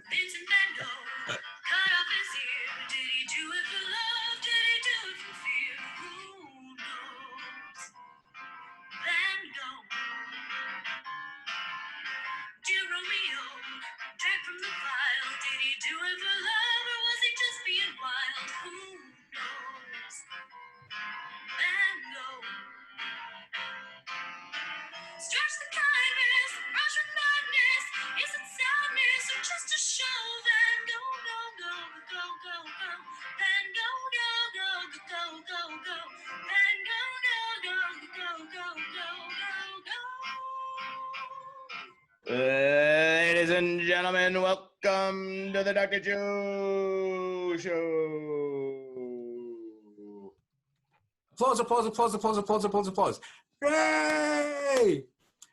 Vincent Van Gogh cut off his ear. Did he do it for love? Did he do it for fear? Who knows? Van Gogh. Dear Romeo, drank from the vial. Did he do it for love or was he just being wild? Who knows? Van Gogh. Stretch the kindness, rush with madness. Is it sadness or just a show? Van Gogh, go, go, go, go, go. Van Gogh, go, go, go, go, go. Van Gogh, go, go, go, go, go, go, go. Ladies and gentlemen, welcome to the Dr. Joe Show. Applause, applause, applause, applause, applause, applause, applause. Yay!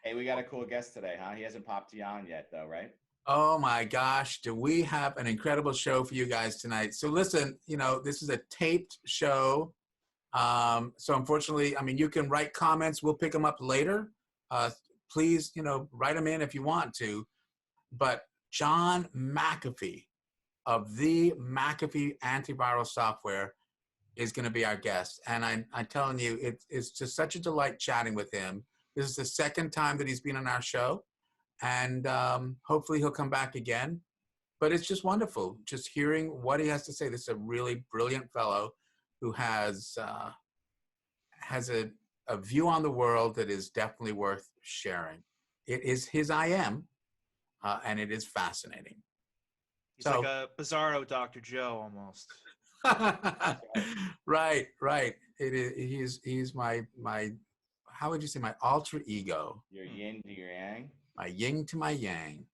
Hey, we got a cool guest today, huh? He hasn't popped you on yet, though, right? Oh my gosh, do we have an incredible show for you guys tonight. So listen, you know, this is a taped show. So unfortunately, I mean, you can write comments. We'll pick them up later. Please, you know, write them in if you want to. But John McAfee of the McAfee antiviral software is going to be our guest. And I'm telling you, it's just such a delight chatting with him. This is the second time that he's been on our show. And hopefully he'll come back again. But it's just wonderful just hearing what he has to say. This is a really brilliant fellow who has a view on the world that is definitely worth sharing. It is his I am, and it is fascinating. He's like a bizarro Dr. Joe almost. Right. It is. He's my. How would you say my alter ego? Your yin to your yang. My yin to my yang.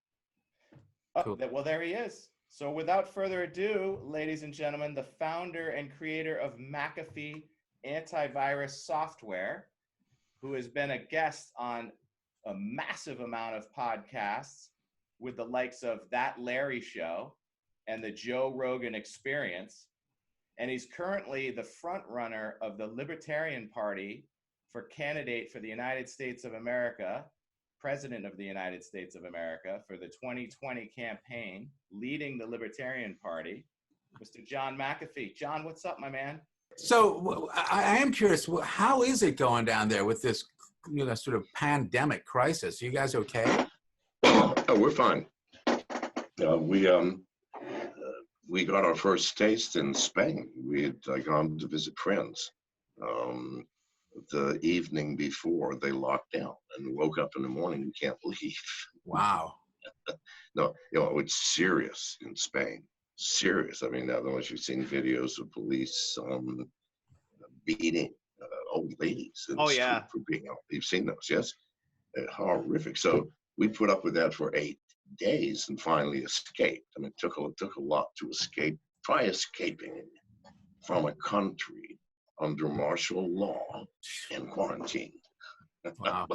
Oh, Cool. well, there he is. So without further ado, ladies and gentlemen, the founder and creator of McAfee antivirus software, who has been a guest on a massive amount of podcasts with the likes of That Larry Show and the Joe Rogan Experience. And he's currently the front runner of the Libertarian Party for candidate for the United States of America, President of the United States of America for the 2020 campaign, leading the Libertarian Party, Mr. John McAfee. John, what's up, my man? So I am curious, how is it going down there with this, you know, sort of pandemic crisis? Are you guys okay? Oh, we're fine. We got our first taste in Spain. We had gone to visit friends the evening before they locked down, and woke up in the morning. You can't leave. Wow. No, you know, it's serious in Spain. Serious. I mean, I don't know if you've seen videos of police beating old ladies in the street for being out. You've seen those, yes? Horrific. So we put up with that for 8 days and finally escaped. I mean, it took a lot to escape. Try escaping from a country under martial law and quarantine. Wow.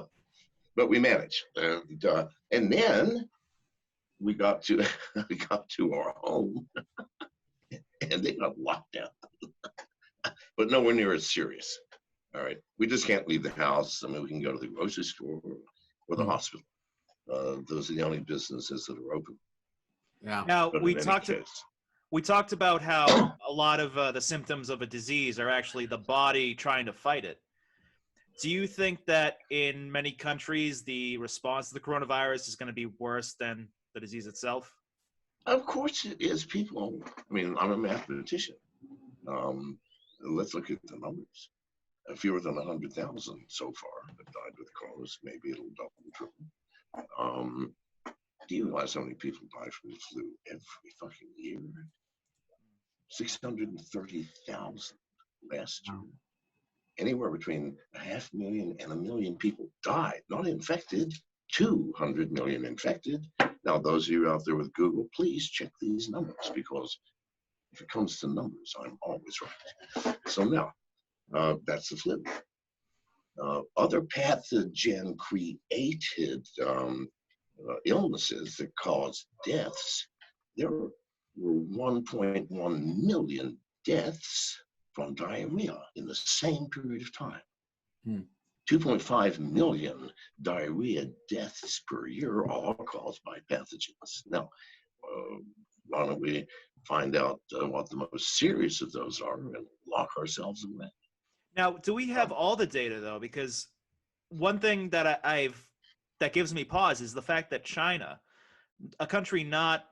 But we managed. And then we got to our home and they got locked down. But nowhere near as serious. All right. We just can't leave the house. I mean, we can go to the grocery store or the hospital. Those are the only businesses that are open. Yeah. Now, But we in any talked case, about how a lot of the symptoms of a disease are actually the body trying to fight it. Do you think that in many countries, the response to the coronavirus is going to be worse than the disease itself? of course it is. People, I mean, I'm a mathematician. Let's look at the numbers. Fewer than 100,000 so far have died with coronavirus. Maybe it'll double, triple. Do you realize how many people die from the flu every fucking year? 630,000 last year. Anywhere between 500,000 and 1 million people died, not infected. 200 million infected. Now, those of you out there with Google, please check these numbers, because if it comes to numbers, I'm always right. So now, that's the flu. Other pathogen-created illnesses that cause deaths, there were 1.1 million deaths from diarrhea in the same period of time. 2.5 million diarrhea deaths per year, all caused by pathogens. Now, why don't we find out what the most serious of those are and lock ourselves away? Now, do we have all the data though? Because one thing that that gives me pause is the fact that China, a country not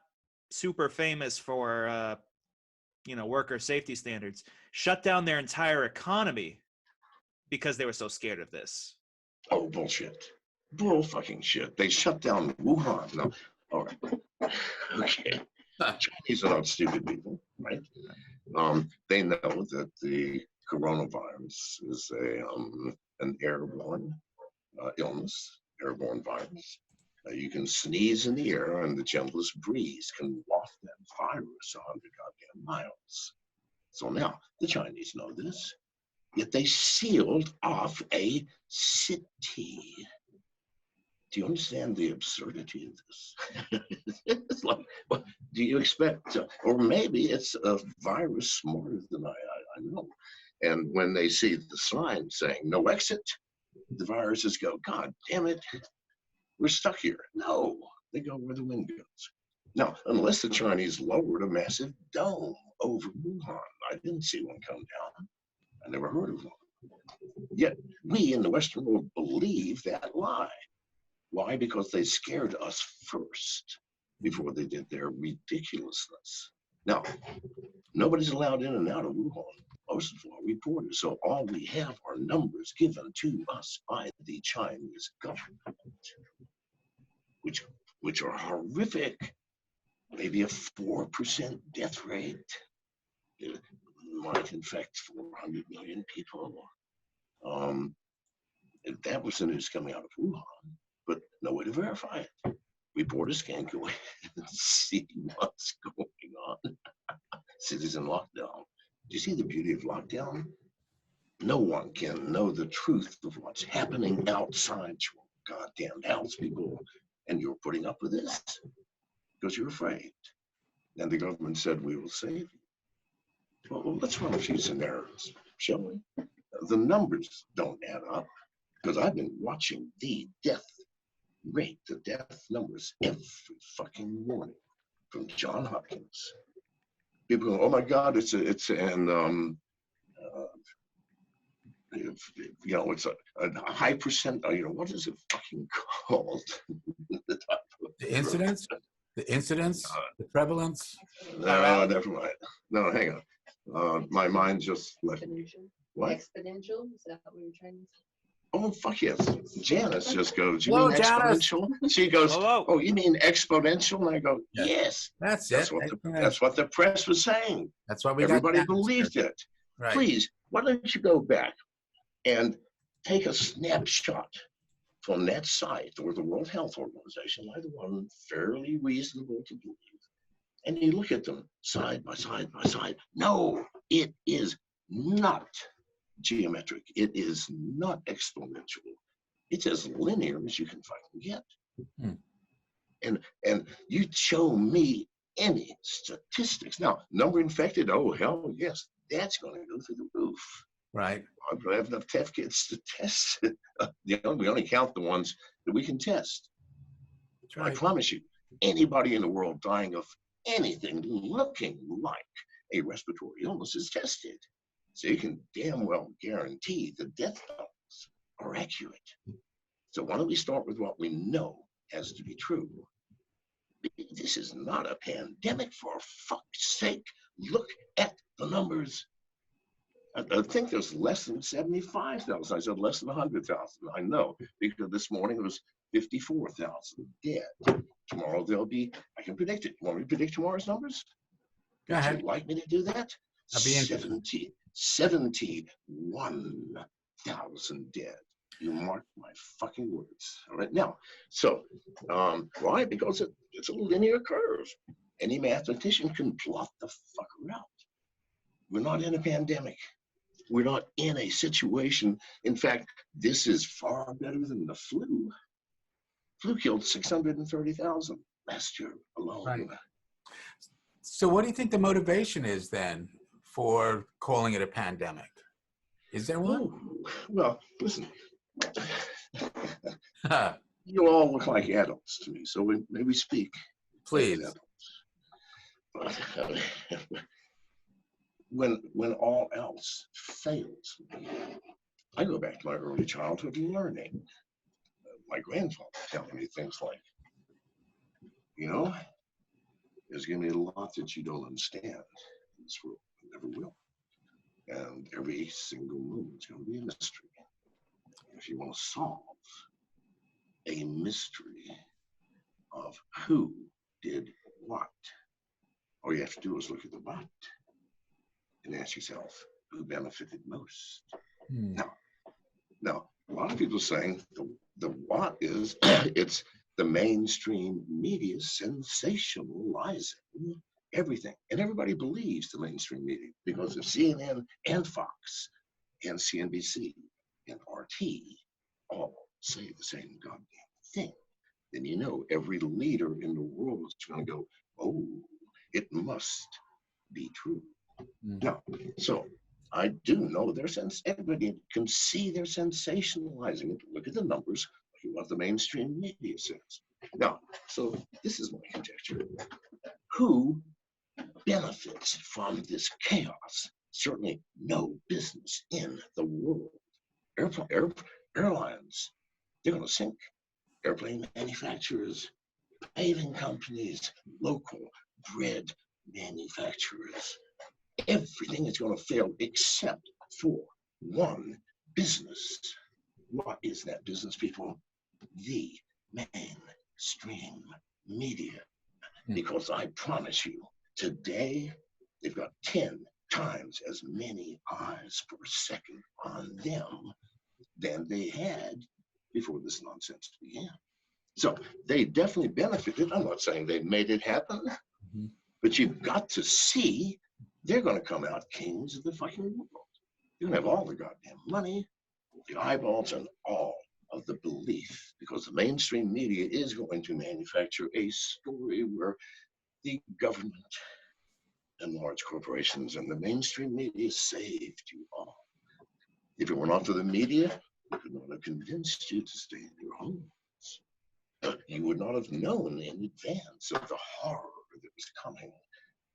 super famous for worker safety standards, shut down their entire economy because they were so scared of this. Oh, bullshit. Bull fucking shit. They shut down Wuhan. No. All right. Okay. Chinese are not stupid people, right? They know that the coronavirus is an airborne illness, airborne virus. You can sneeze in the air and the gentlest breeze can waft that virus 100 goddamn miles. So now the Chinese know this, yet they sealed off a city. Do you understand the absurdity of this? It's like, what do you expect? Or maybe it's a virus smarter than I know. And when they see the sign saying no exit, the viruses go, God damn it, we're stuck here. No, they go where the wind goes. Now, unless the Chinese lowered a massive dome over Wuhan, I didn't see one come down. I never heard of one. Yet we in the Western world believe that lie. Why? Because they scared us first before they did their ridiculousness. Now, nobody's allowed in and out of Wuhan. Most of our reporters. So all we have are numbers given to us by the Chinese government, which are horrific. Maybe a 4% death rate. It might infect 400 million people. That was the news coming out of Wuhan, but no way to verify it. Reporters can't go in and see what's going on. Cities in lockdown. Do you see the beauty of lockdown? No one can know the truth of what's happening outside your goddamn house, people. And you're putting up with this because you're afraid. And the government said, we will save you. Well, let's run a few scenarios, shall we? The numbers don't add up because I've been watching the death rate, the death numbers every fucking morning from John Hopkins. People go, oh my God, it's it's a high percent, what is it fucking called? The incidence? The incidence? The prevalence? No, never mind. No, hang on. My mind just left me. What? Exponential? Is that what you're trying to say? Oh, fuck yes. Janice just goes, you Hello, mean Janice. exponential? She goes, Hello. oh, you mean exponential? And I go, Yeah. yes. That's That's it. what the press was saying. That's why we Everybody got believed it. Right. Please, why don't you go back and take a snapshot from that site or the World Health Organization, either one fairly reasonable to believe, and you look at them side by side by side. No, it is not geometric. It is not exponential. It's as linear as you can fucking get. And you show me any statistics. Now, number infected, oh, hell yes, that's going to go through the roof. Right. I don't have enough test kits to test it. We only count the ones that we can test. That's right. I promise you, anybody in the world dying of anything looking like a respiratory illness is tested. So you can damn well guarantee the death totals are accurate. So why don't we start with what we know has to be true? This is not a pandemic, for fuck's sake. Look at the numbers. I think there's less than 75,000. I said less than 100,000. I know, because this morning it was 54,000 dead. Tomorrow there'll be, I can predict it. You want me to predict tomorrow's numbers? Go ahead. Would you like me to do that? I'll be interested. 71,000 dead. You mark my fucking words. All right, now, so why? Because it's a linear curve. Any mathematician can plot the fucker out. We're not in a pandemic. We're not in a situation. In fact, this is far better than the flu. Flu killed 630,000 last year alone. Right. So what do you think the motivation is then for calling it a pandemic? Is there one? Oh, well, listen. You all look like adults to me, so maybe speak. Please. As adults. when all else fails. I go back to my early childhood learning. My grandfather telling me things like, you know, there's going to be a lot that you don't understand in this world. You never will. And every single moment is going to be a mystery. If you want to solve a mystery of who did what, all you have to do is look at the what and ask yourself, who benefited most? Now, a lot of people are saying the what is, it's the mainstream media sensationalizing everything. And everybody believes the mainstream media because if CNN and Fox and CNBC and RT all say the same goddamn thing, then you know every leader in the world is going to go, oh, it must be true. No, so I do know their sense. Everybody can see they're sensationalizing it. Look at the numbers. Look at what the mainstream media says. Now, so this is my conjecture. Who benefits from this chaos? Certainly no business in the world. Airlines, they're going to sink. Airplane manufacturers, paving companies, local bread manufacturers. Everything is going to fail except for one business. What is that business, people? The mainstream media. Because I promise you, today, they've got 10 times as many eyes per second on them than they had before this nonsense began. So they definitely benefited. I'm not saying they made it happen, but you've got to see they're going to come out kings of the fucking world. You're going to have all the goddamn money, the eyeballs, and all of the belief, because the mainstream media is going to manufacture a story where the government and large corporations and the mainstream media saved you all. If it were not for the media, we could not have convinced you to stay in your homes. You would not have known in advance of the horror that was coming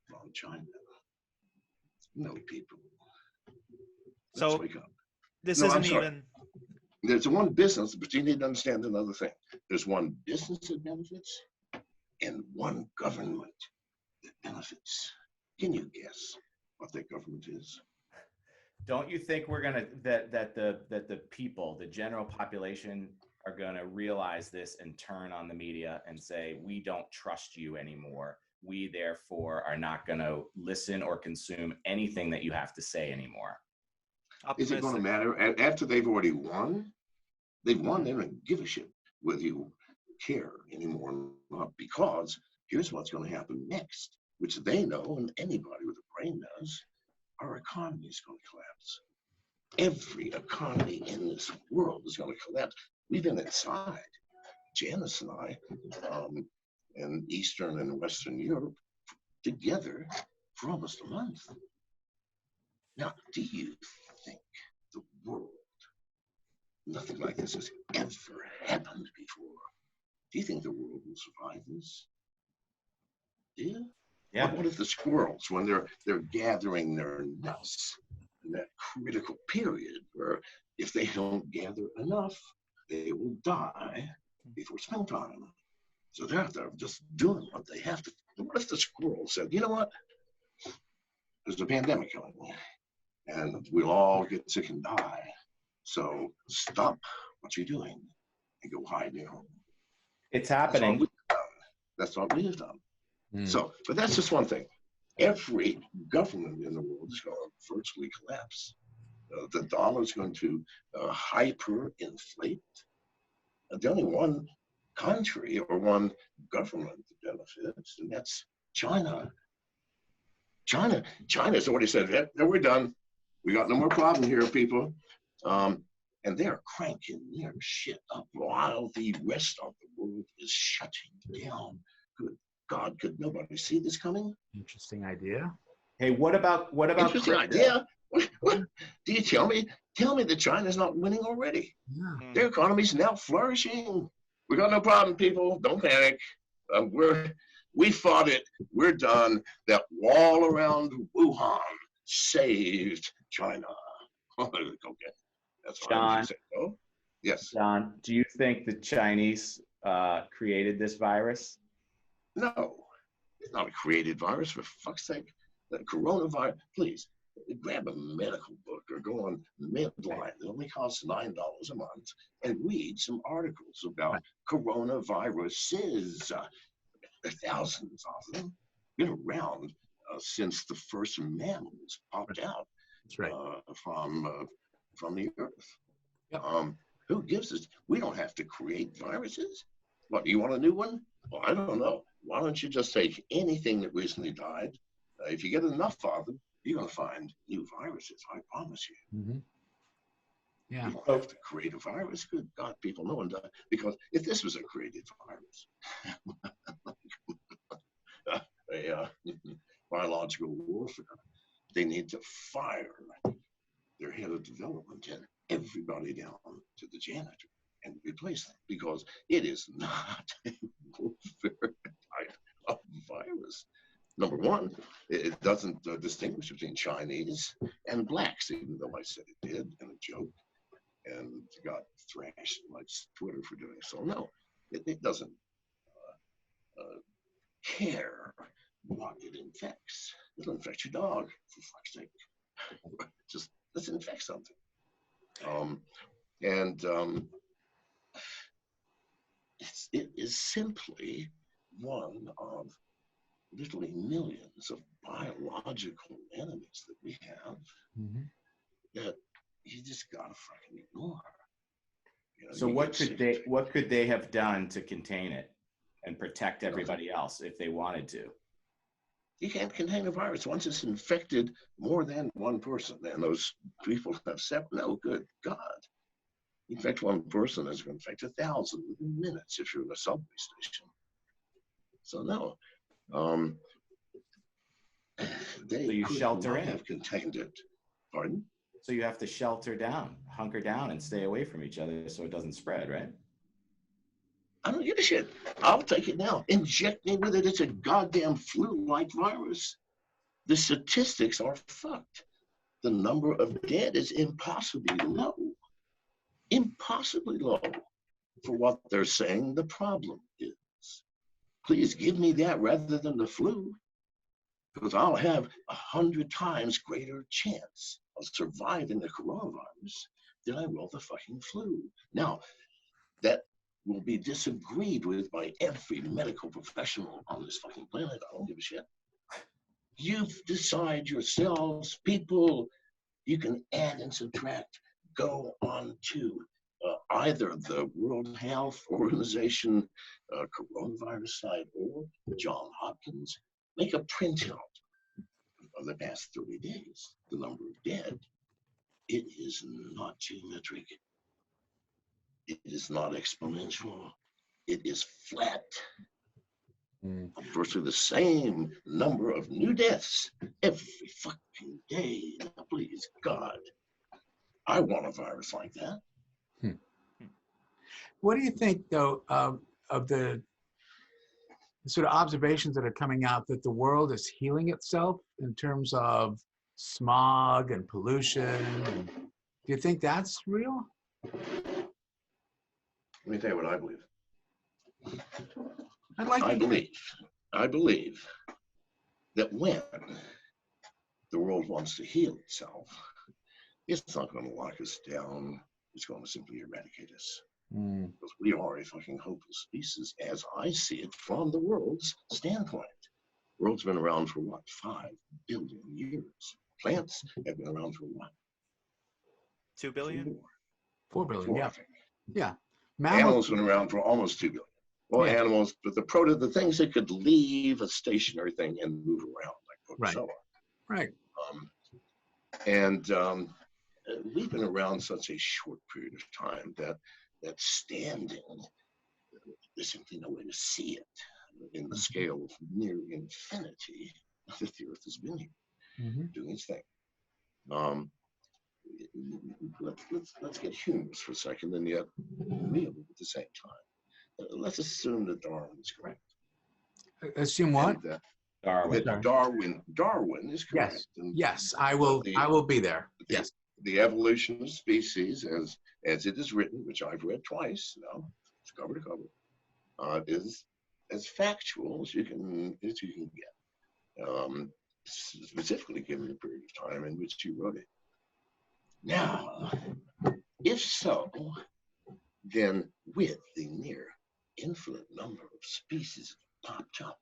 from China. No, people. Let's So wake up. this No, isn't I'm sorry. even. There's one business, but you need to understand another thing. There's one business that benefits and one government that benefits. Can you guess what that government is? Don't you think we're gonna that the people, the general population, are gonna realize this and turn on the media and say, we don't trust you anymore. We therefore are not gonna listen or consume anything that you have to say anymore. Is it going to matter after they've already won? They've won. They don't give a shit whether you care anymore or not, because here's what's going to happen next, which they know, and anybody with a brain knows. Our economy is going to collapse. Every economy in this world is going to collapse. We've been inside, Janice and I, in Eastern and Western Europe, together for almost a month. Now, do you think the world, nothing like this has ever happened before, do you think the world will survive this? Yeah. Yeah. What if the squirrels, when they're gathering their nuts in that critical period where if they don't gather enough, they will die before springtime? So they're out there just doing what they have to. What if the squirrel said, you know what? There's a pandemic coming, and we'll all get sick and die. So stop what you're doing and go hide in your home. It's happening. That's what we have done. So, but that's just one thing. Every government in the world is going to virtually collapse. The dollar is going to hyperinflate. The only one country or one government that benefits, and that's China. China's already said, yeah, we're done. We got no more problem here, people. And they're cranking their shit up while the rest of the world is shutting down. Good God, could nobody see this coming? Interesting idea. Hey, what about Interesting crypto? idea. What? Do you tell me that China's not winning already? Yeah. Their economy's now flourishing. We got no problem, people. Don't panic. We're We fought it. We're done. That wall around Wuhan saved China. Okay, that's fine. John, You say no. Yes. John, do you think the Chinese created this virus? No. It's not a created virus, for fuck's sake. The coronavirus, please grab a medical book or go on Medline. It only costs $9 a month, and read some articles about coronaviruses. There are thousands of them. Been around since the first mammals popped out. That's right. From the earth. Yep. Who gives us? We don't have to create viruses. What, do you want a new one? Well, I don't know. Why don't you just take anything that recently died? If you get enough of them, you're going to find new viruses. I promise you. Mm-hmm. Yeah. You don't have to create a virus. Good God, people, no one does. Because if this was a created virus, biological warfare, they need to fire their head of development and everybody down to the janitor and replace them, because it is not a warfare type of virus. Number one, it doesn't distinguish between Chinese and blacks, even though I said it did in a joke and got thrashed like Twitter for doing so. No, it doesn't care what it infects. It'll infect your dog, for fuck's sake. Just let's infect something. It is simply one of literally millions of biological enemies that we have that you just gotta fucking ignore. You know, So what could they have done to contain it and protect everybody else if they wanted to? You can't contain a virus once it's infected more than one person, and those people have no, good God. You infect one person, it's going to infect 1,000 within minutes if you're in a subway station. So no, they So you could shelter not in. have contained it. Pardon? So you have to shelter down, hunker down, and stay away from each other so it doesn't spread, right? I don't give a shit. I'll take it now. Inject me with it. It's a goddamn flu-like virus. The statistics are fucked. The number of dead is impossibly low. Impossibly low for what they're saying the problem is. Please give me that rather than the flu, because I'll have 100 times greater chance of surviving the coronavirus than I will the fucking flu. Now, that will be disagreed with by every medical professional on this fucking planet. I don't give a shit. You decide yourselves, people. You can add and subtract. Go on to either the World Health Organization coronavirus site or John Hopkins. Make a printout of the past 30 days. The number of dead. It is not geometric. It is not exponential. It is flat. Virtually the same number of new deaths every fucking day. Now, please, God, I want a virus like that. What do you think, though, of the sort of observations that are coming out that the world is healing itself in terms of smog and pollution? Do you think that's real? Let me tell you what I believe. I believe that when the world wants to heal itself, it's not going to lock us down. It's going to simply eradicate us. Because we are a fucking hopeless species, as I see it from the world's standpoint. The world's been around for what, 5 billion years? Plants have been around for what? 2 billion? 4 billion, yeah. Yeah. Animals have been around for almost 2 billion. Well, yeah. Animals, but the things that could leave a stationary thing and move around, like protozoa. Right. We've been around such a short period of time that standing, there's simply no way to see it in the scale of near infinity that the Earth has been here, doing its thing. Let's get humorous for a second, and yet real at the same time. Let's assume that Darwin is correct. Assume what? And, Darwin. that Darwin is correct. Yes. And Yes, I will be there. Yes. the evolution of species, as it is written, which I've read twice now, it's cover to cover, is as factual as you can get, specifically given the period of time in which you wrote it. Now, if so, then with the near infinite number of species that popped up,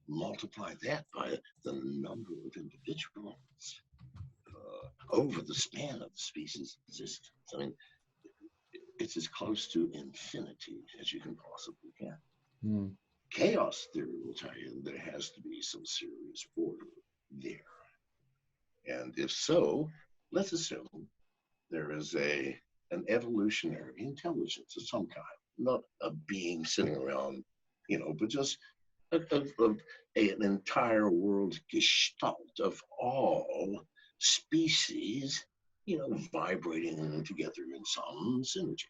multiply that by the number of individuals over the span of the species existence. I mean, it's as close to infinity as you can possibly get. Mm. Chaos theory will tell you there has to be some serious order there. And if so, let's assume there is an evolutionary intelligence of some kind, not a being sitting around, but just an entire world gestalt of all species, vibrating together in some synergy.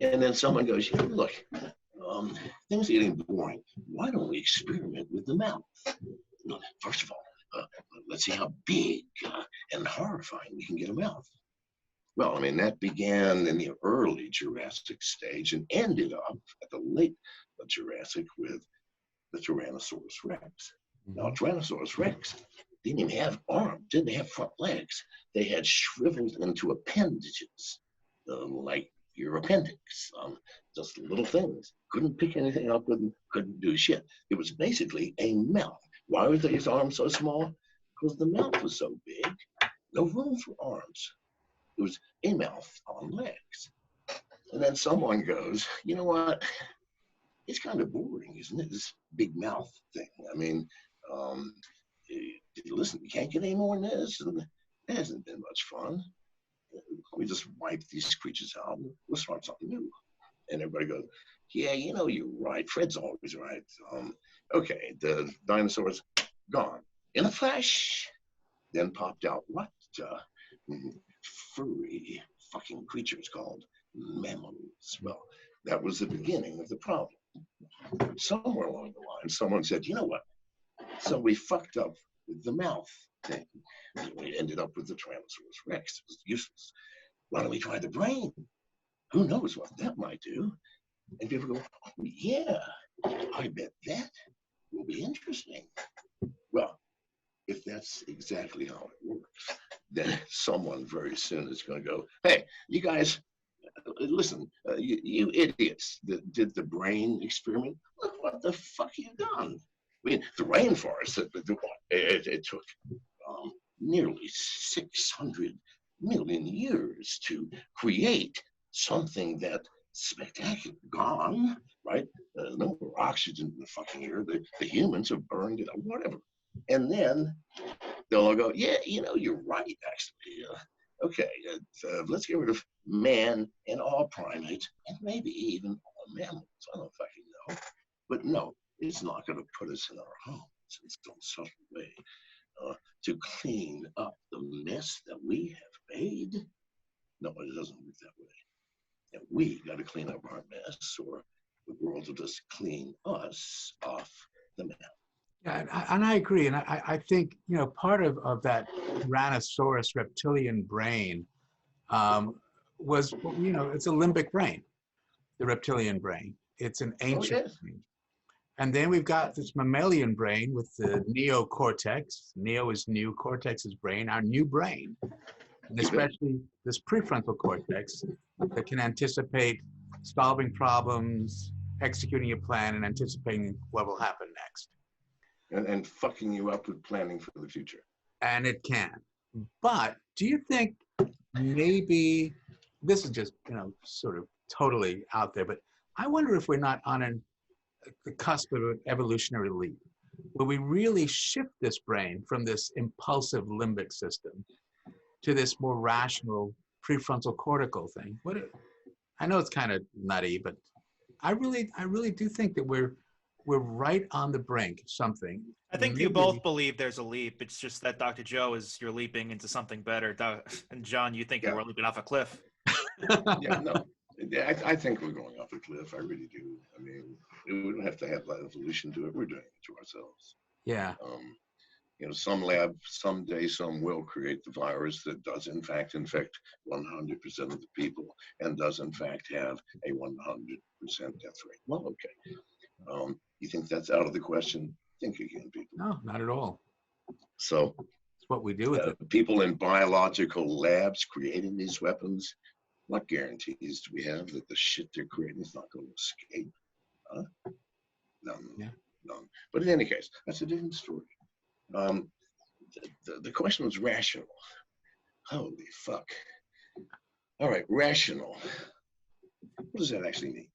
And then someone goes, look, things are getting boring. Why don't we experiment with the mouth? First of all, let's see how big and horrifying we can get a mouth. Well, I mean, that began in the early Jurassic stage and ended up at the late Jurassic with the Tyrannosaurus Rex. Now, Tyrannosaurus Rex didn't even have arms, didn't have front legs. They had shriveled into appendages, like your appendix, just little things. Couldn't pick anything up, couldn't do shit. It was basically a mouth. Why were his arms so small? Because the mouth was so big, no room for arms. It was a mouth on legs. And then someone goes, you know what? It's kind of boring, isn't it? This big mouth thing. I mean, listen, we can't get any more than this, and it hasn't been much fun. We just wipe these creatures out and we'll start something new. And everybody goes, yeah, you're right. Fred's always right. Okay, the dinosaurs gone. In the flesh, then popped out what? Furry fucking creatures called mammals. Well, that was the beginning of the problem. Somewhere along the line, someone said, you know what? So we fucked up with the mouth thing. And we ended up with the Tyrannosaurus Rex. It was useless. Why don't we try the brain? Who knows what that might do? And people go, oh, yeah, I bet that will be interesting. Well, if that's exactly how it works, then someone very soon is going to go, hey, you guys, listen, you idiots that did the brain experiment, look what the fuck you've done. I mean, the rainforest, it took nearly 600 million years to create something that spectacular. Gone, right? No more oxygen in the fucking air. The humans have burned it, whatever. And then they'll all go, yeah, you're right, actually. Okay, let's get rid of man and all primates, and maybe even all mammals. I don't fucking know. But no, it's not going to put us in our homes in some subtle way to clean up the mess that we have made. No, it doesn't work that way. And we got to clean up our mess, or the world will just clean us off the map. Yeah, and I agree. And I think, part of that Tyrannosaurus reptilian brain was, it's a limbic brain, the reptilian brain. It's an ancient brain. And then we've got this mammalian brain with the neocortex. Neo is new, cortex is brain, our new brain. And especially this prefrontal cortex that can anticipate solving problems, executing a plan, and anticipating what will happen next. And fucking you up with planning for the future. And it can. But do you think maybe, this is just, sort of totally out there, but I wonder if we're not on the cusp of an evolutionary leap, where we really shift this brain from this impulsive limbic system to this more rational prefrontal cortical thing. I know it's kind of nutty, but I really do think that we're right on the brink of something. I think you both believe there's a leap. It's just that Dr. Joe you're leaping into something better. And John, you think we're leaping off a cliff. Yeah, no. I think we're going off a Cliff. I really do. I mean, we don't have to have that evolution to it. We're doing it to ourselves. Yeah. You know, some lab someday, some will create the virus that does in fact infect 100% of the people and does in fact have a 100% death rate. Well, okay. You think that's out of the question? Think again, people. No, not at all. So it's what we do with it. People in biological labs creating these weapons, what guarantees do we have that the shit they're creating is not going to escape? Huh? None. Yeah. None. But in any case, that's a different story. The question was rational. Holy fuck. All right, rational. What does that actually mean?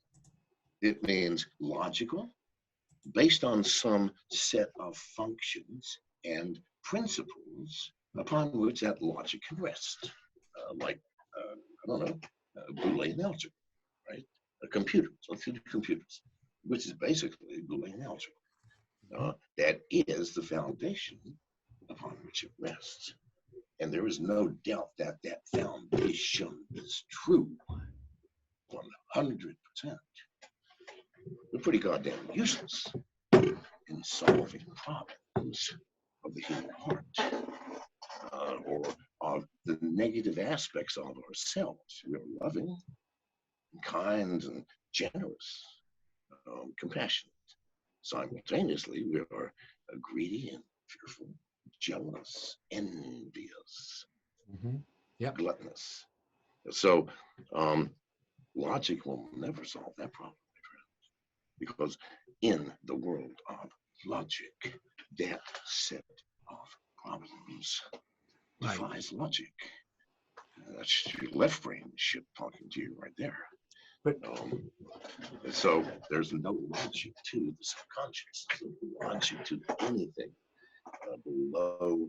It means logical, based on some set of functions and principles upon which that logic can rest. Like, I don't know, Boolean algebra, right? A computer, let's do computers, which is basically Boolean algebra. That is the foundation upon which it rests. And there is no doubt that that foundation is true 100%. We're pretty goddamn useless in solving problems of the human heart or of the negative aspects of ourselves. We are loving, kind, and generous, compassionate. Simultaneously, we are greedy and fearful, jealous, envious, gluttonous. So logic will never solve that problem, my friend, because in the world of logic, that set of problems defies logic. That's your left brain shit talking to you right there. But so there's no logic to the subconscious, no logic to anything below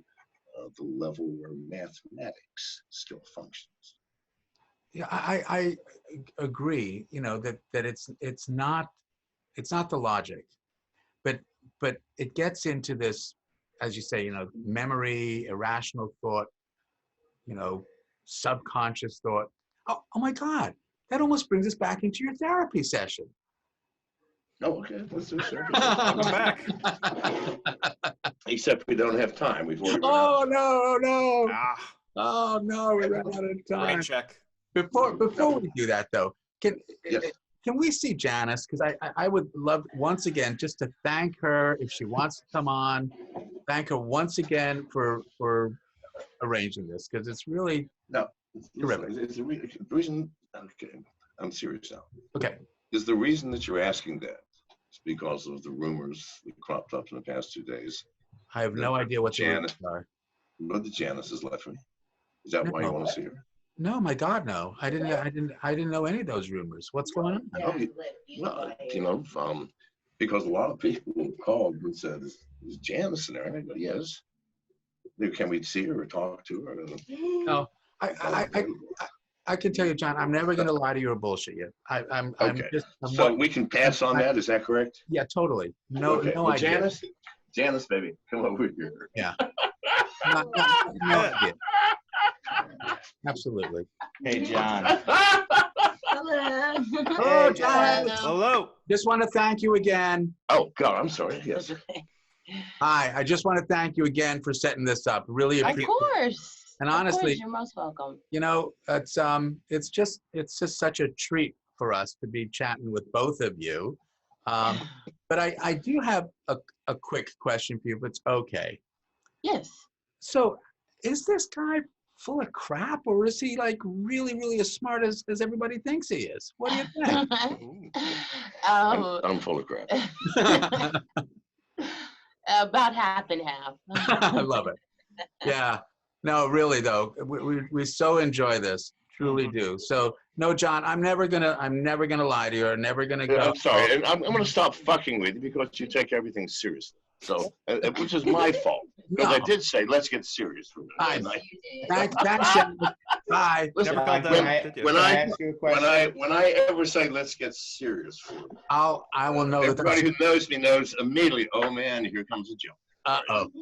the level where mathematics still functions. Yeah, I agree. You know that it's not the logic, but it gets into this, as you say, you know, memory, irrational thought, you know, subconscious thought. Oh my God. That almost brings us back into your therapy session. Oh, okay. Let's do therapy. Welcome back. Except we don't have time. We've already. Oh no! Ah. Oh no, we ran out of time. Rain check. Before we do that though, can we see Janice? Because I would love once again just to thank her if she wants to come on. Thank her once again for arranging this, because it's really terrific. It's the reason. Okay, I'm serious now. Okay. Is the reason that you're asking that is because of the rumors that cropped up in the past 2 days? I have no idea what Janice are. But the Janice has left me. Is that why you want to see her? No, my God, no. I didn't know any of those rumors. What's going on? Well, you know, because a lot of people called and said, "Is Janice in there?" And I go, "Yes." Can we see her or talk to her? No, I can tell you, John, I'm never going to lie to you or bullshit you. I'm so we can pass on that. Is that correct? Yeah, totally. No idea. Janice, baby, come over here. Yeah. no idea. Absolutely. Hey, John. Hello. Oh, John. Hello. Just want to thank you again. Oh, God, I'm sorry. Yes. Hi, I just want to thank you again for setting this up. Really appreciate it. Of course. And honestly, you're most welcome. You know, it's just such a treat for us to be chatting with both of you. But I do have a quick question for you, if it's okay. Yes. So, is this guy full of crap, or is he like really as smart as everybody thinks he is? What do you think? I'm full of crap. About half and half. I love it. Yeah. No, really though, we so enjoy this, truly do. So no, John, I'm never gonna lie to you. I'm never gonna go. I'm sorry, and I'm gonna stop fucking with you because you take everything seriously. So, which is my fault because I did say let's get serious for a minute. Thanks, bye. Listen, Never felt that. when I ever say let's get serious for a minute, I will know that. Everybody who knows me knows immediately. Oh man, here comes a joke.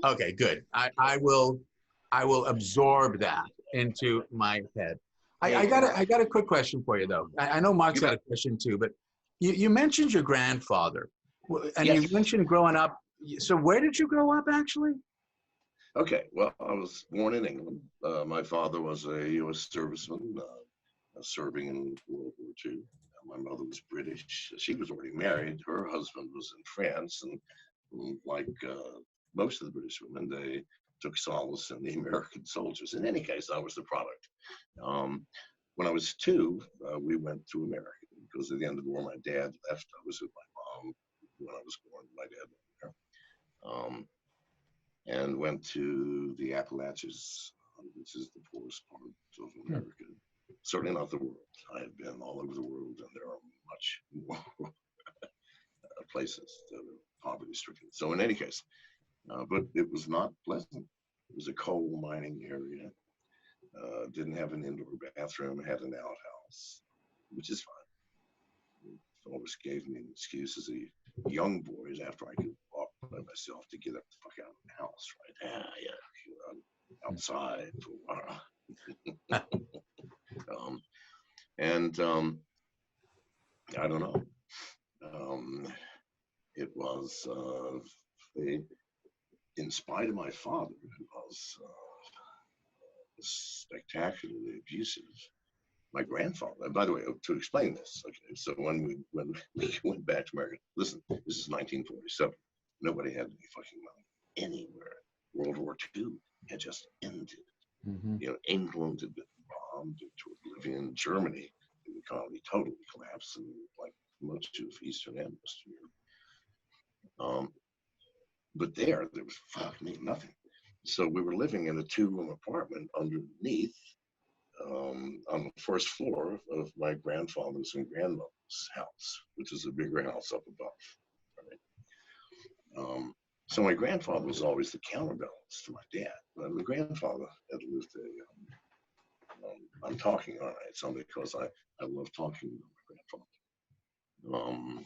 Okay, good. I will absorb that into my head. I got a quick question for you though. I know Mark's got a question too, but You mentioned your grandfather, and Yes. you mentioned growing up. So where did you grow up, actually? Okay, well, I was born in England. My father was a U.S. serviceman serving in World War II. My mother was British. She was already married. Her husband was in France, and like most of the British women, they took solace in the American soldiers. In any case, I was the product. When I was 2, we went to America because at the end of the war, my dad left. I was with my mom when I was born. My dad went there. And went to the Appalachians, which is the poorest part of America. Certainly not the world. I have been all over the world, and there are much more places that are poverty-stricken. So in any case, but it was not pleasant. It was a coal mining area. Didn't have an indoor bathroom, had an outhouse, which is fine. It always gave me an excuse as a young boy after I could walk by myself to get up the fuck out of the house, right? Yeah, outside for a while. And I don't know. It was, in spite of my father, who was spectacularly abusive, my grandfather, and by the way, to explain this, okay, so when we went back to America, listen, this is 1947. Nobody had any fucking money anywhere. World War II had just ended. Mm-hmm. You know, England had been bombed into oblivion. Germany, the economy totally collapsed, and like much of Eastern and Western Europe. But there was fucking nothing. So we were living in a 2-room apartment underneath, on the first floor of my grandfather's and grandmother's house, which is a bigger house up above. Right? So my grandfather was always the counterbalance to my dad. My grandfather had lived I'm talking all right, so because I love talking about my grandfather.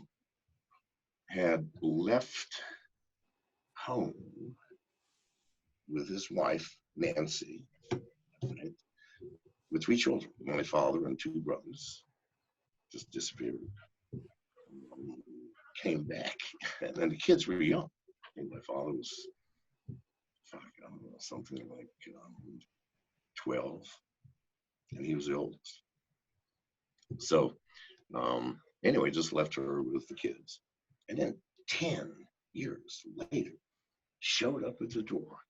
Had left home with his wife, Nancy, right, with 3 children, my father and 2 brothers, just disappeared. Came back, and then the kids were young. And my father was, I don't know, something like 12, and he was the oldest. So anyway, just left her with the kids. And then 10 years later, showed up at the door,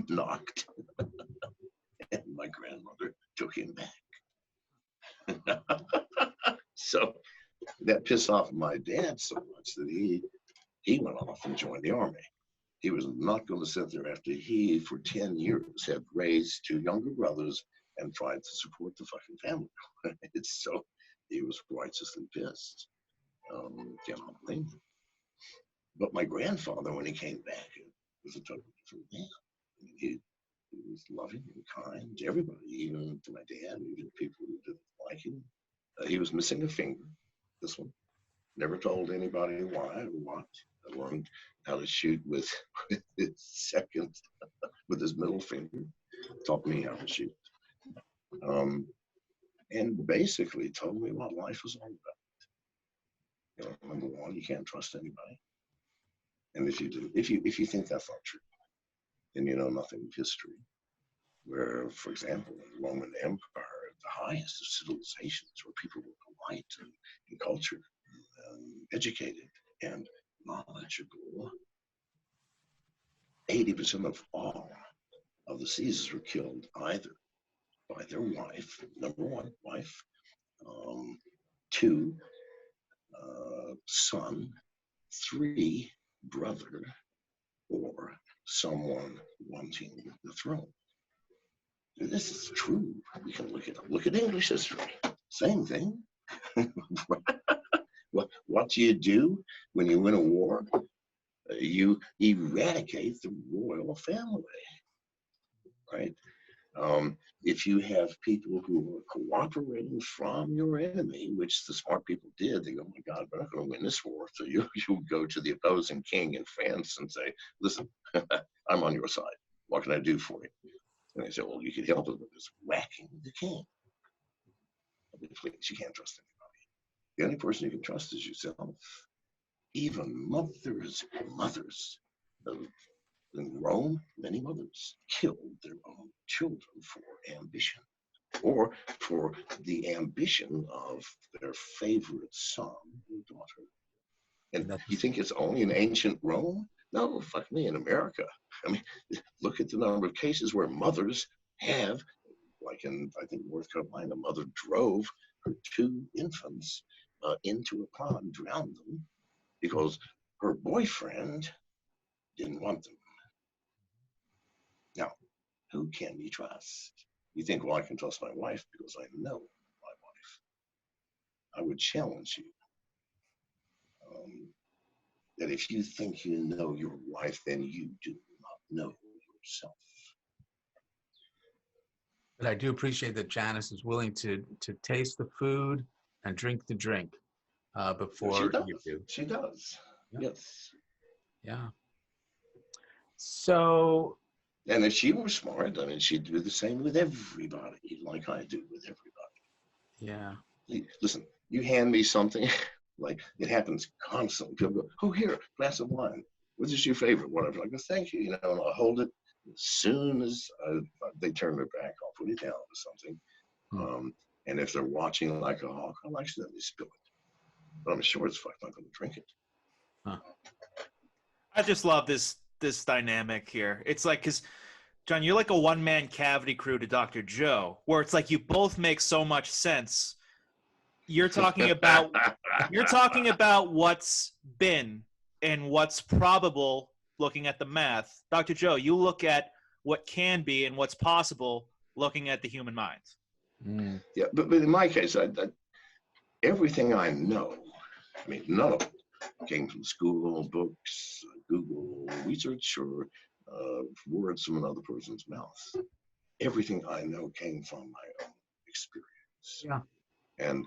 knocked, and my grandmother took him back. So that pissed off my dad so much that he went off and joined the army. He was not going to sit there after he, for 10 years, had raised 2 younger brothers and tried to support the fucking family. So he was righteously pissed. Cannot blame him. But my grandfather, when he came back, it was a totally different man. I mean, he was loving and kind to everybody, even to my dad, even people who didn't like him. He was missing a finger, this one. Never told anybody why or what. I learned how to shoot with with his middle finger. Taught me how to shoot. And basically told me what life was all about. You know, number one, you can't trust anybody. And if you do, if you think that's not true, then you know nothing of history. Where, for example, in the Roman Empire, the highest of civilizations, where people were polite and cultured, and educated and knowledgeable, 80% of all of the Caesars were killed either by their wife, number one, wife, 2, son, 3, brother, or someone wanting the throne. This is true. We can look at English history. Same thing. What do you do when you win a war? You eradicate the royal family, right? If you have people who are cooperating from your enemy, which the smart people did, they go, oh my God, we're not going to win this war. So you go to the opposing king in France and say, listen, I'm on your side. What can I do for you? And they say, well, you could help us with this whacking the king. Please, you can't trust The only person you can trust is yourself. Even mothers, uh, in Rome, many mothers killed their own children for ambition, or for the ambition of their favorite son or daughter. And you think it's only in ancient Rome? No, fuck me, in America. I mean, look at the number of cases where mothers have, like in, I think, North Carolina, a mother drove her 2 infants into a pond, drowned them, because her boyfriend didn't want them. Now, who can you trust? You think, well, I can trust my wife because I know my wife. I would challenge you that if you think you know your wife, then you do not know yourself. But I do appreciate that Janice is willing to taste the food and drink the drink before you do. She does. Yeah. Yes. Yeah. So. And if she were smart, I mean, she'd do the same with everybody, like I do with everybody. Yeah. Listen, you hand me something, like it happens constantly. People go, oh, here, glass of wine. What is your favorite? Whatever. I go, thank you. You know, and I'll hold it. As soon as they turn their back, I'll put it down or something. And if they're watching like a hawk, I'll accidentally spill it. But I'm sure it's fucked. I'm not going to drink it. Huh. I just love this dynamic here. It's like, because John, you're like a one-man cavity crew to Dr. Joe, where it's like you both make so much sense. You're talking about what's been and what's probable looking at the math. Dr. Joe, you look at what can be and what's possible looking at the human mind. Yeah, but in my case, everything I know, I mean, none of it came from school, books, Google, research, or words from another person's mouth. Everything I know came from my own experience. Yeah. And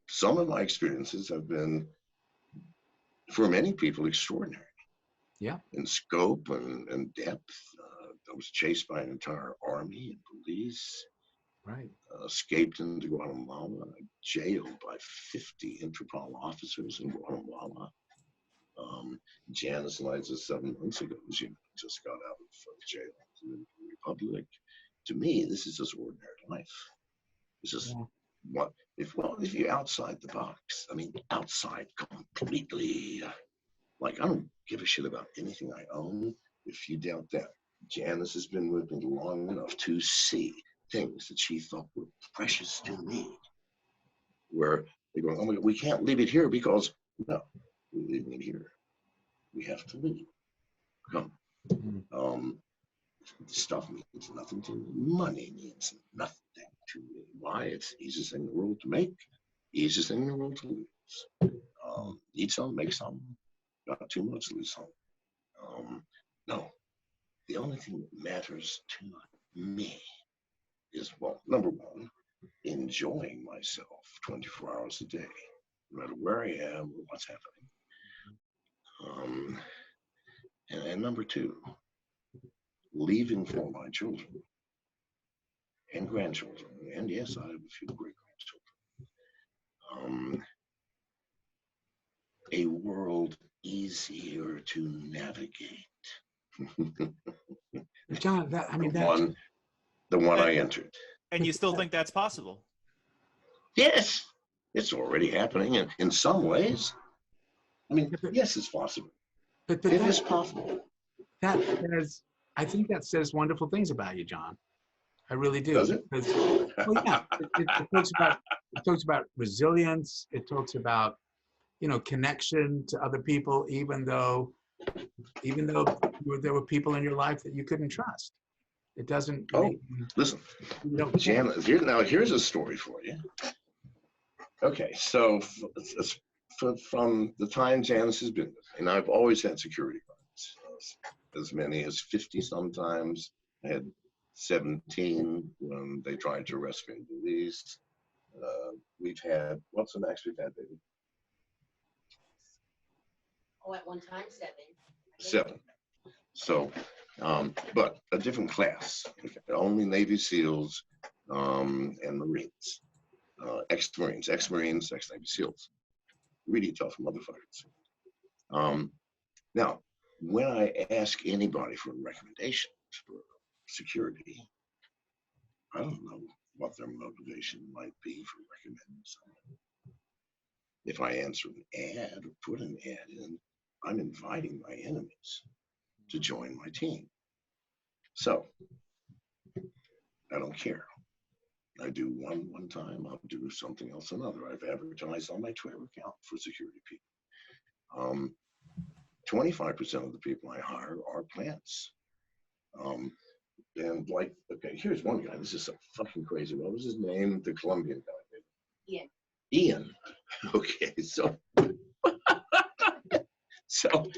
some of my experiences have been, for many people, extraordinary. Yeah. In scope and depth. I was chased by an entire army and police. Right. Escaped into Guatemala, jailed by 50 Interpol officers in Guatemala. Janice and I just 7 months ago, she just got out of jail in the Republic. To me, this is just ordinary life. It's just if you're outside the box, I mean, outside completely. Like, I don't give a shit about anything I own. If you doubt that, Janice has been with me long enough to see things that she thought were precious to me. Where they go, oh my God, we can't leave it here because, no, we're leaving it here. We have to leave. Come. Stuff means nothing to me. Money means nothing to me. Why? It's the easiest thing in the world to make, easiest thing in the world to lose. Eat some, make some. Not too much, lose some. No, the only thing that matters to me is, well, number one, enjoying myself 24 hours a day, no matter where I am or what's happening. And number two, leaving for my children and grandchildren, and yes, I have a few great grandchildren, a world easier to navigate. John, the one I entered. And you still think that's possible? Yes, it's already happening in some ways. I mean, yes, it's possible. But it is possible. I think that says wonderful things about you, John. I really do. Does it? Because, well, yeah, it talks about resilience. It talks about, connection to other people, even though there were people in your life that you couldn't trust. It doesn't. Listen, Janice. Here's a story for you. Okay, so from the time Janice has been with me, and I've always had security guards, as many as 50 sometimes. I had 17 when they tried to arrest me in Belize. We've had, what's the max we've had, baby? Oh, at one time, 7. 7. So, but a different class. Okay. Only Navy SEALs and Marines, ex-Marines, ex-Navy SEALs. really tough motherfuckers. Now, when I ask anybody for recommendations for security, I don't know what their motivation might be for recommending someone. If I answer an ad or put an ad in, I'm inviting my enemies to join my team. So I don't care. I do one time, I'll do something else another. I've advertised on my Twitter account for security people. 25% of the people I hire are plants. And like, okay, here's one guy. This is so fucking crazy. What was his name? The Colombian guy. Ian. Okay, so so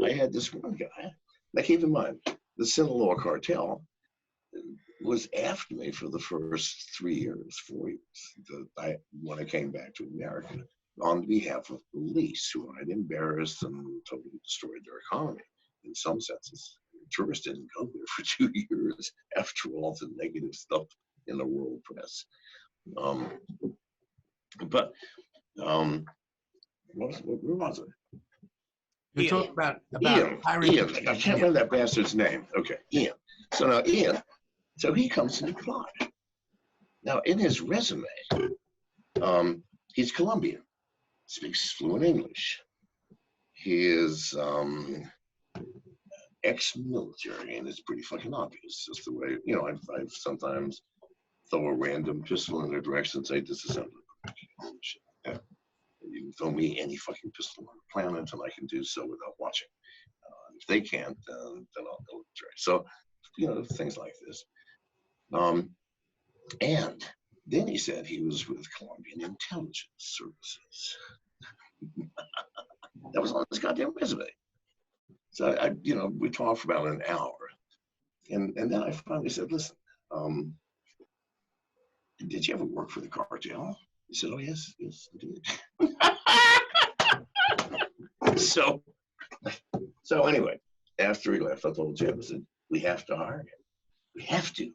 I had this one guy. Now keep in mind, the Sinaloa cartel was after me for the first 3 years, 4 years, when I came back to America on behalf of police who I'd embarrassed and totally destroyed their economy in some senses. Tourists didn't go there for 2 years after all the negative stuff in the world press. Where was it? You talk about Ian. hiring. Ian. I can't remember that bastard's name. Okay, Ian. So now Ian, so he comes to apply. Now in his resume, he's Colombian, speaks fluent English. He is ex-military, and it's pretty fucking obvious. Just the way, you know, I've sometimes throw a random pistol in their direction and say, disassemble it. Yeah. You can throw me any fucking pistol on the planet, and I can do so without watching. If they can't, then I'll go try. So, you know, things like this. And then he said he was with Colombian intelligence services. That was on his goddamn resume. So I, you know, we talked for about an hour, and then I finally said, listen, did you ever work for the cartel? He said, oh yes, I did. So anyway, after he left, I told Jim, I said, we have to hire him. We have to,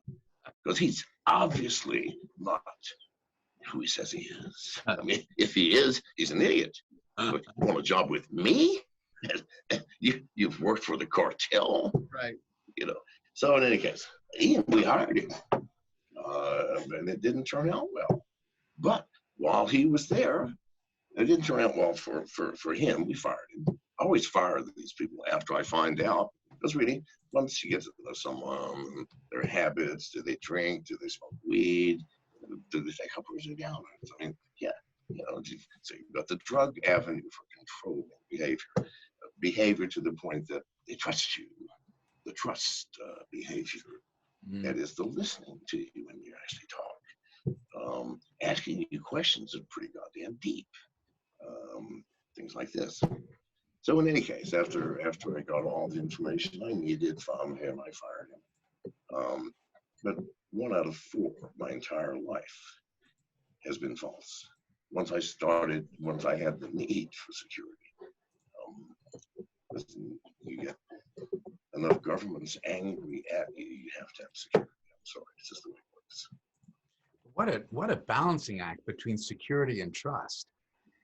because he's obviously not who he says he is. I mean, if he is, he's an idiot. You want a job with me? You've worked for the cartel, right? You know. So in any case, Ian, we hired him, and it didn't turn out well. But while he was there, it didn't turn out well for him. We fired him. I always fire these people after I find out, because really, once you get to know someone, their habits, do they drink, do they smoke weed, do they take uppers or downers? I mean, yeah, you know. So you've got the drug avenue for controlling behavior to the point that they trust you, the trust behavior. That is the listening to you when you actually talk. Asking you questions are pretty goddamn deep. Things like this. So in any case, after I got all the information I needed from him, I fired him. But 1 out of 4 my entire life has been false. Once I had the need for security, listen, you get enough governments angry at you, you have to have security. I'm sorry, it's just the way it works. What a balancing act between security and trust.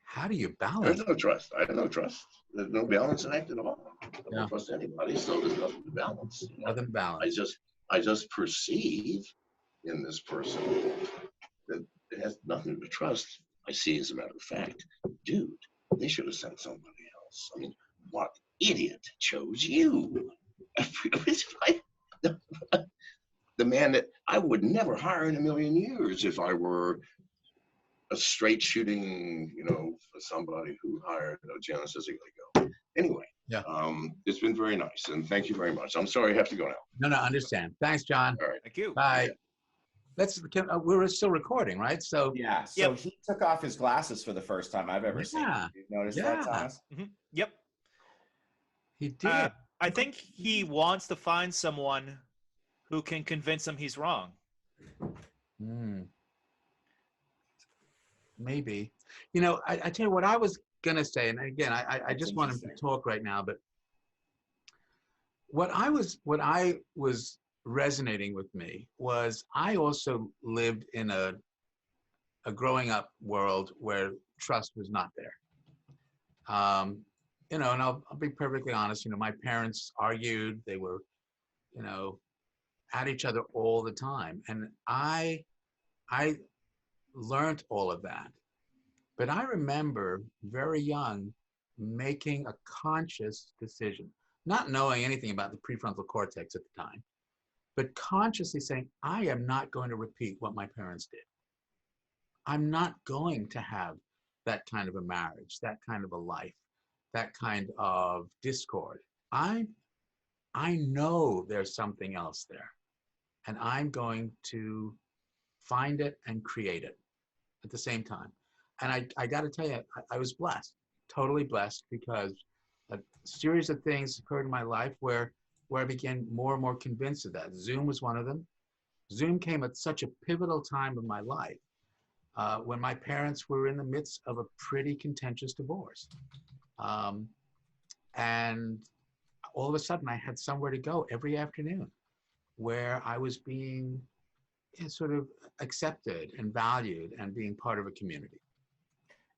How do you balance? There's no trust. I have no trust. There's no balancing act at all. I don't trust anybody, so there's nothing to balance. You know? Nothing to balance. I just perceive in this person that it has nothing to trust. I see, as a matter of fact, dude, they should have sent somebody else. I mean, what idiot chose you? The man that I would never hire in a million years if I were a straight shooting, you know, somebody who hired Janice as a go. Anyway, it's been very nice, and thank you very much. I'm sorry I have to go now. No, understand. Thanks, John. All right. Thank you. Bye. We're still recording, right? So yeah. So he took off his glasses for the first time I've ever seen. You noticed that, Thomas? Mm-hmm. Yep. He did. I think he wants to find someone who can convince him he's wrong. Maybe. You know, I tell you what I was going to say, and again, I just want him to talk right now, but what I was resonating with me was I also lived in a growing up world where trust was not there. You know, and I'll be perfectly honest, you know, my parents argued, they were, you know, at each other all the time. And I learned all of that. But I remember very young making a conscious decision, not knowing anything about the prefrontal cortex at the time, but consciously saying, I am not going to repeat what my parents did. I'm not going to have that kind of a marriage, that kind of a life, that kind of discord. I know there's something else there, and I'm going to find it and create it at the same time. And I got to tell you, I was blessed, totally blessed, because a series of things occurred in my life where I became more and more convinced of that. Zoom was one of them. Zoom came at such a pivotal time in my life when my parents were in the midst of a pretty contentious divorce. And all of a sudden I had somewhere to go every afternoon where I was being sort of accepted and valued and being part of a community.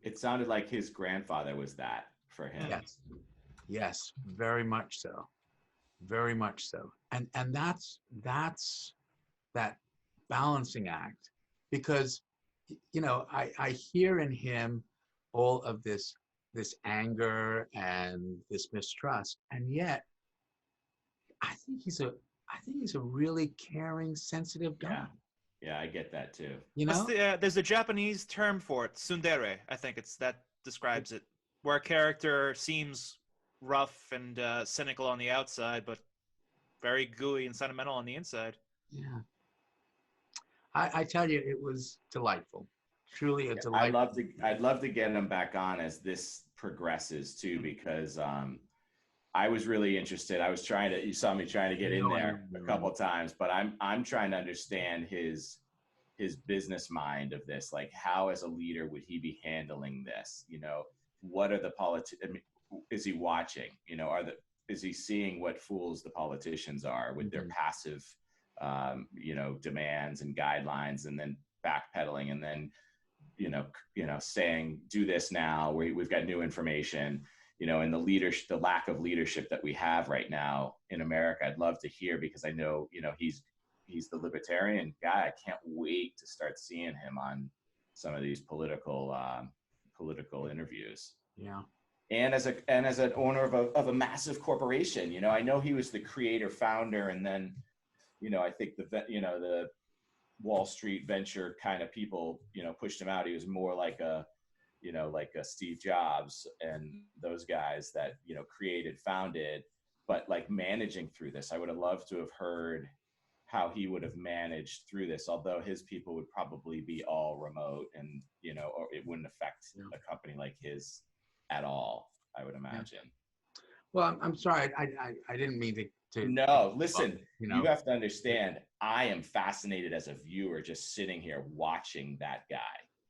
It sounded like his grandfather was that for him. Yes, yes, very much so, very much so. And that's that balancing act, because, you know, I hear in him all of this anger and this mistrust, and yet I think he's a really caring, sensitive guy. Yeah, I get that too. You know, there's a Japanese term for it, tsundere. I think that describes it, where a character seems rough and cynical on the outside, but very gooey and sentimental on the inside. Yeah. I tell you, it was delightful. Truly a delightful. I'd love to get him back on as this progresses too, because I was really interested. You saw me trying to get in there a couple of times, but I'm trying to understand his business mind of this. Like, how as a leader would he be handling this? You know, what are the is he watching? You know, is he seeing what fools the politicians are with their passive, you know, demands and guidelines, and then backpedaling, and then, you know, saying, do this now, we've got new information, you know, and the lack of leadership that we have right now in America. I'd love to hear, because I know, you know, he's the libertarian guy. I can't wait to start seeing him on some of these political interviews. Yeah. And as an owner of a massive corporation, you know, I know he was the creator, founder, and then, you know, I think the Wall Street venture kind of people, you know, pushed him out. He was more like a Steve Jobs and those guys that, you know, created, founded, but like managing through this. I would have loved to have heard how he would have managed through this, although his people would probably be all remote, and, you know, or it wouldn't affect a company like his at all, I would imagine. Well, I'm sorry. I didn't mean to. No, listen, you know, you have to understand, I am fascinated as a viewer just sitting here watching that guy.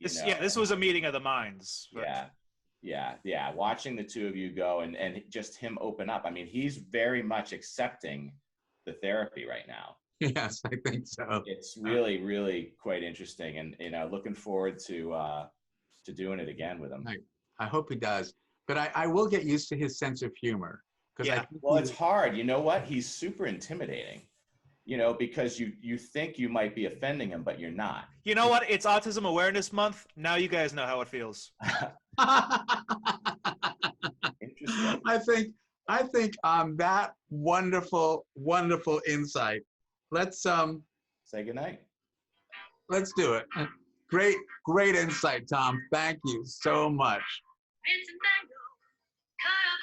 This was a meeting of the minds. But... Yeah. Watching the two of you go and just him open up. I mean, he's very much accepting the therapy right now. Yes, I think so. It's really, really quite interesting, and, you know, looking forward to doing it again with him. I hope he does, but I will get used to his sense of humor. Well, it's hard. You know what? He's super intimidating, you know, because you think you might be offending him, but you're not. You know what? It's Autism Awareness Month. Now you guys know how it feels. Interesting. I think that wonderful, wonderful insight. Let's say goodnight. Let's do it. Great insight, Tom. Thank you so much. Vincent Van Gogh, cut off